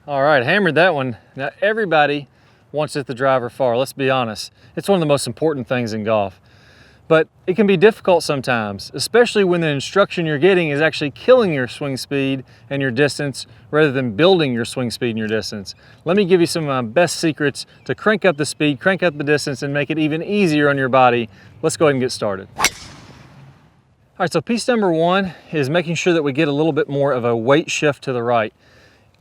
All right, hammered that one. Now everybody wants to hit the driver far, let's be honest. It's one of the most important things in golf. But it can be difficult sometimes, especially when the instruction you're getting is actually killing your swing speed and your distance rather than building your swing speed and your distance. Let me give you some of my best secrets to crank up the speed, crank up the distance, and make it even easier on your body. Let's go ahead and get started. All right, so piece number one is making sure that we get a little bit more of a weight shift to the right.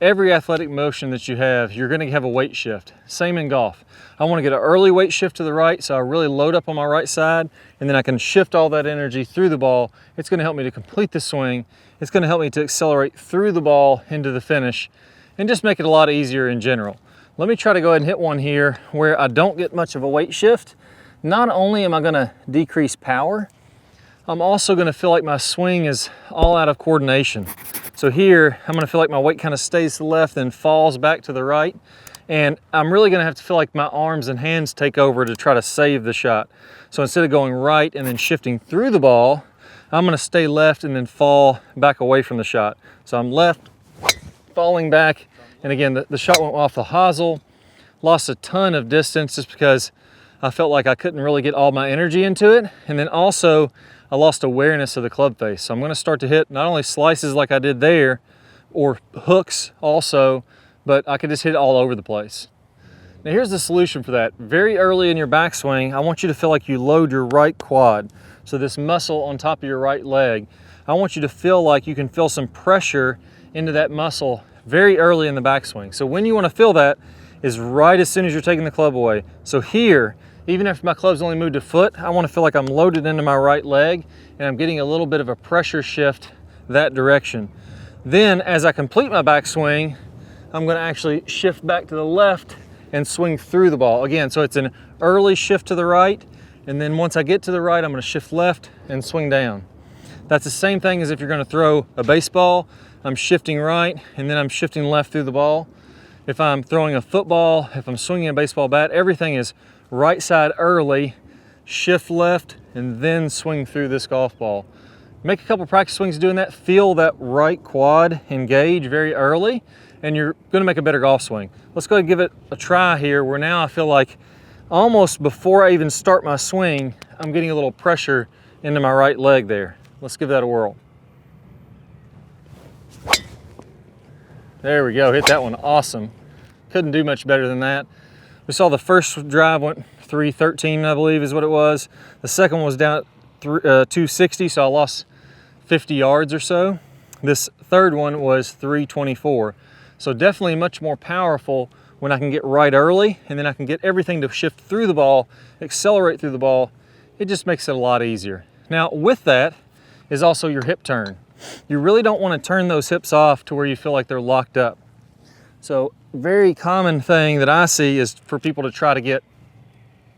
Every athletic motion that you have, you're gonna have a weight shift. Same in golf. I wanna get an early weight shift to the right, so I really load up on my right side, and then I can shift all that energy through the ball. It's gonna help me to complete the swing. It's gonna help me to accelerate through the ball into the finish, and just make it a lot easier in general. Let me try to go ahead and hit one here where I don't get much of a weight shift. Not only am I gonna decrease power, I'm also gonna feel like my swing is all out of coordination. So here, I'm gonna feel like my weight kind of stays to the left and falls back to the right. And I'm really gonna have to feel like my arms and hands take over to try to save the shot. So instead of going right and then shifting through the ball, I'm gonna stay left and then fall back away from the shot. So I'm left, falling back. And again, the shot went off the hosel, lost a ton of distance just because I felt like I couldn't really get all my energy into it. And then also, I lost awareness of the club face. So I'm gonna start to hit not only slices like I did there, or hooks also, but I could just hit it all over the place. Now here's the solution for that. Very early in your backswing, I want you to feel like you load your right quad. So this muscle on top of your right leg, I want you to feel like you can feel some pressure into that muscle very early in the backswing. So when you wanna feel that is right as soon as you're taking the club away. So here, even if my club's only moved a foot, I want to feel like I'm loaded into my right leg and I'm getting a little bit of a pressure shift that direction. Then as I complete my backswing, I'm going to actually shift back to the left and swing through the ball. Again, so it's an early shift to the right, and then once I get to the right, I'm going to shift left and swing down. That's the same thing as if you're going to throw a baseball. I'm shifting right and then I'm shifting left through the ball. If I'm throwing a football, if I'm swinging a baseball bat, everything is right side early, shift left, and then swing through this golf ball. Make a couple practice swings doing that. Feel that right quad engage very early, and you're gonna make a better golf swing. Let's go ahead and give it a try here, where now I feel like almost before I even start my swing, I'm getting a little pressure into my right leg there. Let's give that a whirl. There we go, hit that one awesome. Couldn't do much better than that. We saw the first drive went 313, I believe is what it was. The second one was down at 260, so I lost 50 yards or so. This third one was 324. So definitely much more powerful when I can get right early, and then I can get everything to shift through the ball, accelerate through the ball. It just makes it a lot easier. Now with that is also your hip turn. You really don't want to turn those hips off to where you feel like they're locked up. So very common thing that I see is for people to try to get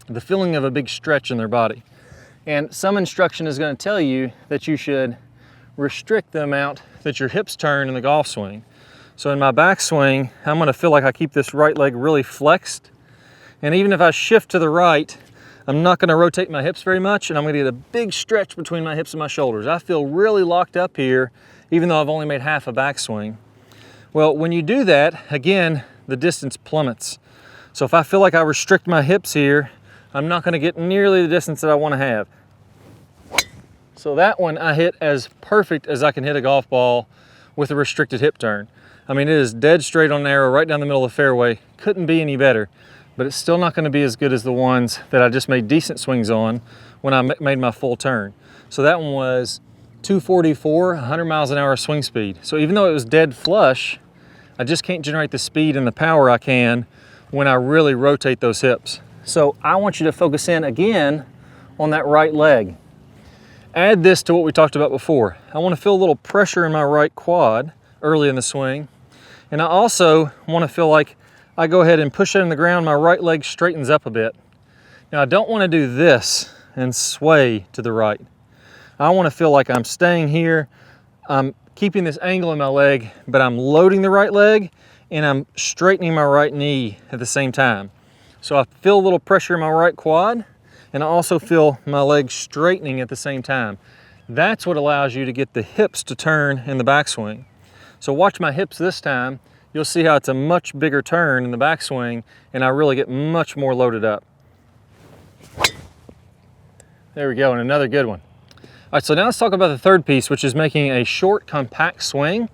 the feeling of a big stretch in their body. And some instruction is going to tell you that you should restrict the amount that your hips turn in the golf swing. So in my backswing, I'm going to feel like I keep this right leg really flexed. And even if I shift to the right, I'm not going to rotate my hips very much, and I'm going to get a big stretch between my hips and my shoulders. I feel really locked up here, even though I've only made half a backswing. Well, when you do that, again, the distance plummets. So if I feel like I restrict my hips here, I'm not going to get nearly the distance that I want to have. So that one I hit as perfect as I can hit a golf ball with a restricted hip turn. I mean, it is dead straight on the arrow, right down the middle of the fairway. Couldn't be any better, but it's still not going to be as good as the ones that I just made decent swings on when I made my full turn. So that one was 244, 100 miles an hour swing speed. So even though it was dead flush, I just can't generate the speed and the power I can when I really rotate those hips. So I want you to focus in again on that right leg. Add this to what we talked about before. I want to feel a little pressure in my right quad early in the swing. And I also want to feel like I go ahead and push it in the ground, my right leg straightens up a bit. Now I don't want to do this and sway to the right. I want to feel like I'm staying here, I'm keeping this angle in my leg, but I'm loading the right leg and I'm straightening my right knee at the same time. So I feel a little pressure in my right quad, and I also feel my leg straightening at the same time. That's what allows you to get the hips to turn in the backswing. So watch my hips this time. you'll see how it's a much bigger turn in the backswing, and I really get much more loaded up. There we go, and another good one. All right, so now let's talk about the third piece, which is making a short, compact swing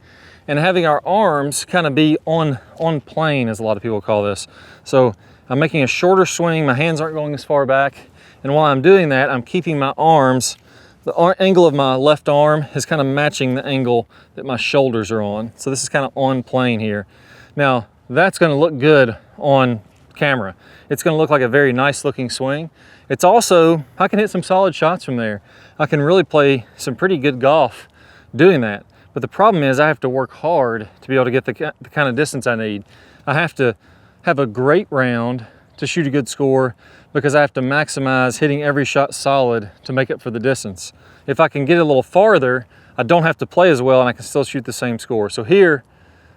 and having our arms kind of be on plane, as a lot of people call this. So I'm making a shorter swing, my hands aren't going as far back, and while I'm doing that, I'm keeping my arms, the angle of my left arm is kind of matching the angle that my shoulders are on. So this is kind of on plane here. Now, that's gonna look good on camera. It's gonna look like a very nice looking swing. It's also, I can hit some solid shots from there. I can really play some pretty good golf doing that. But the problem is I have to work hard to be able to get the kind of distance I need. I have to have a great round to shoot a good score because I have to maximize hitting every shot solid to make up for the distance. If I can get a little farther, I don't have to play as well and I can still shoot the same score. So here,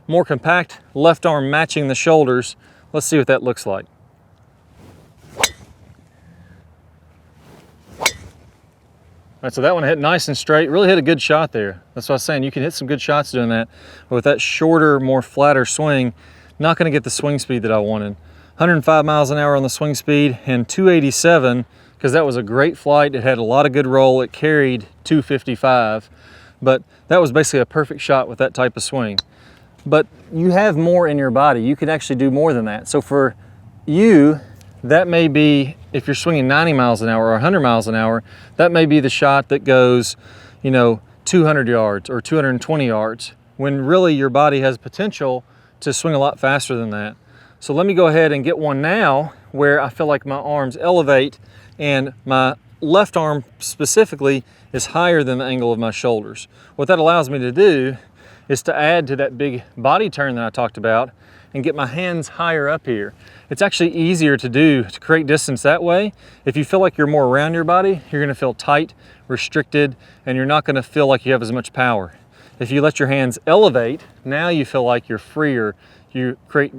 more compact, left arm matching the shoulders. Let's see what that looks like. All right, so that one hit nice and straight, really hit a good shot there. That's what I was saying, you can hit some good shots doing that, but with that shorter, more flatter swing, not gonna get the swing speed that I wanted. 105 miles an hour on the swing speed and 287, because that was a great flight. It had a lot of good roll. It carried 255, but that was basically a perfect shot with that type of swing. But you have more in your body. You can actually do more than that. So for you, that may be, if you're swinging 90 miles an hour or 100 miles an hour, that may be the shot that goes, 200 yards or 220 yards, when really your body has potential to swing a lot faster than that. So let me go ahead and get one now where I feel like my arms elevate and my left arm specifically is higher than the angle of my shoulders. What that allows me to do is to add to that big body turn that I talked about and get my hands higher up here. It's actually easier to do, to create distance that way. If you feel like you're more around your body, you're gonna feel tight, restricted, and you're not gonna feel like you have as much power. If you let your hands elevate, now you feel like you're freer, you create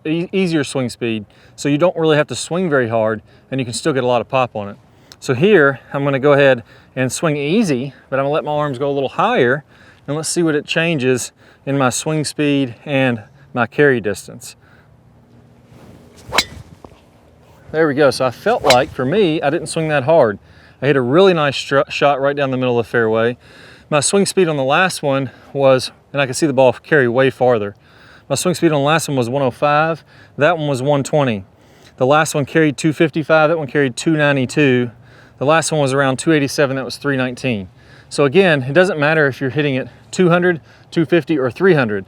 easier swing speed, so you don't really have to swing very hard and you can still get a lot of pop on it. So here, I'm gonna go ahead and swing easy, but I'm gonna let my arms go a little higher, and let's see what it changes in my swing speed and my carry distance. There we go. So I felt like, for me, I didn't swing that hard. I hit a really nice shot right down the middle of the fairway. My swing speed on the last one was, and I could see the ball carry way farther. My swing speed on the last one was 105. That one was 120. The last one carried 255. That one carried 292. The last one was around 287. That was 319. So again, it doesn't matter if you're hitting it 200, 250, or 300.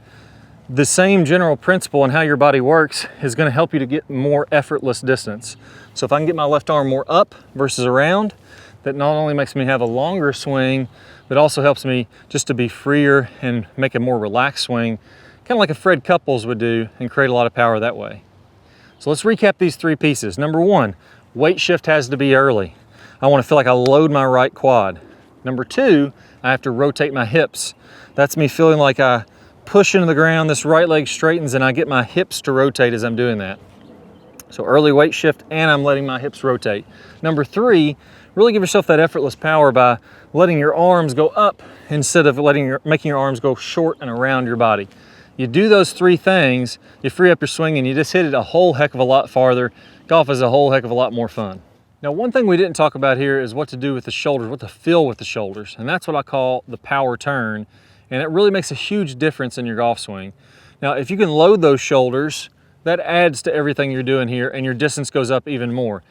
The same general principle in how your body works is going to help you to get more effortless distance. So if I can get my left arm more up versus around, that not only makes me have a longer swing, but also helps me just to be freer and make a more relaxed swing, kind of like a Fred Couples would do, and create a lot of power that way. So let's recap these three pieces. Number one, weight shift has to be early. I want to feel like I load my right quad. Number two, I have to rotate my hips. That's me feeling like I push into the ground, this right leg straightens, and I get my hips to rotate as I'm doing that. So early weight shift, and I'm letting my hips rotate. Number three, really give yourself that effortless power by letting your arms go up instead of making your arms go short and around your body. You do those three things, you free up your swing, and you just hit it a whole heck of a lot farther. Golf is a whole heck of a lot more fun. Now, one thing we didn't talk about here is what to do with the shoulders, what to feel with the shoulders, and that's what I call the power turn, and it really makes a huge difference in your golf swing. Now, if you can load those shoulders, that adds to everything you're doing here, and your distance goes up even more.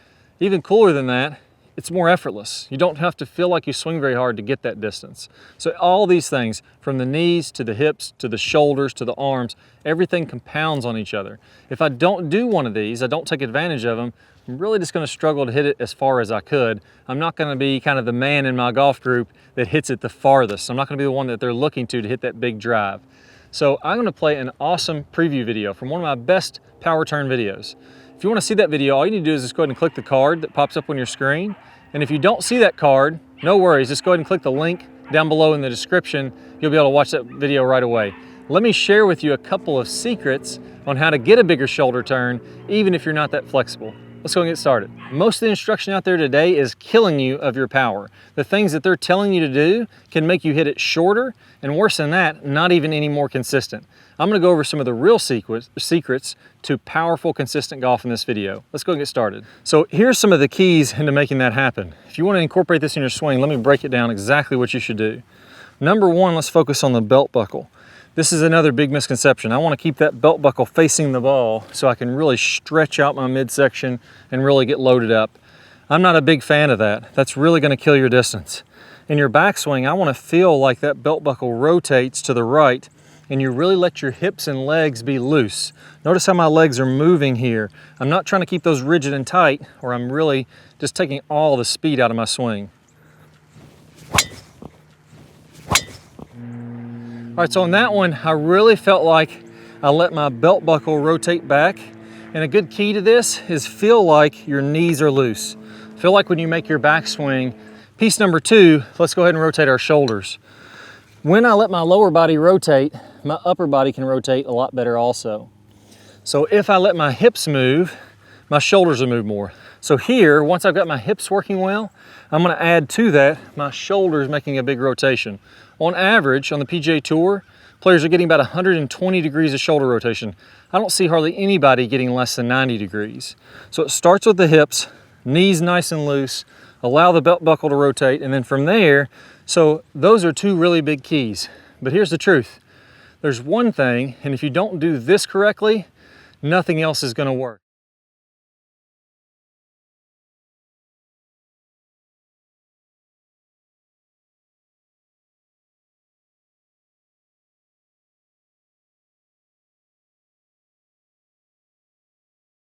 Even cooler than that, it's more effortless. You don't have to feel like you swing very hard to get that distance. So all these things, from the knees to the hips to the shoulders to the arms, everything compounds on each other. If I don't do one of these, I don't take advantage of them, I'm really just going to struggle to hit it as far as I could. I'm not going to be kind of the man in my golf group that hits it the farthest. I'm not going to be the one that they're looking to hit that big drive. So I'm going to play an awesome preview video from one of my best power turn videos. If you want to see that video, all you need to do is just go ahead and click the card that pops up on your screen. And if you don't see that card, no worries, just go ahead and click the link down below in the description. You'll be able to watch that video right away. Let me share with you a couple of secrets on how to get a bigger shoulder turn, even if you're not that flexible. Let's go and get started. Most of the instruction out there today is killing you of your power. The things that they're telling you to do can make you hit it shorter, and worse than that, not even any more consistent. I'm gonna go over some of the real secrets to powerful, consistent golf in this video. Let's go and get started. So here's some of the keys into making that happen. If you wanna incorporate this in your swing, let me break it down exactly what you should do. Number one, let's focus on the belt buckle. This is another big misconception. I want to keep that belt buckle facing the ball so I can really stretch out my midsection and really get loaded up. I'm not a big fan of that. That's really going to kill your distance. In your backswing, I want to feel like that belt buckle rotates to the right and you really let your hips and legs be loose. Notice how my legs are moving here. I'm not trying to keep those rigid and tight, or I'm really just taking all the speed out of my swing. All right, so on that one, I really felt like I let my belt buckle rotate back. And a good key to this is feel like your knees are loose. Feel like when you make your backswing. Piece number two, let's go ahead and rotate our shoulders. When I let my lower body rotate, my upper body can rotate a lot better also. So if I let my hips move, my shoulders will move more. So here, once I've got my hips working well, I'm gonna add to that my shoulders making a big rotation. On average, on the PGA Tour, players are getting about 120 degrees of shoulder rotation. I don't see hardly anybody getting less than 90 degrees. So it starts with the hips, knees nice and loose, allow the belt buckle to rotate, and then from there, so those are two really big keys. But here's the truth. There's one thing, and if you don't do this correctly, nothing else is gonna work.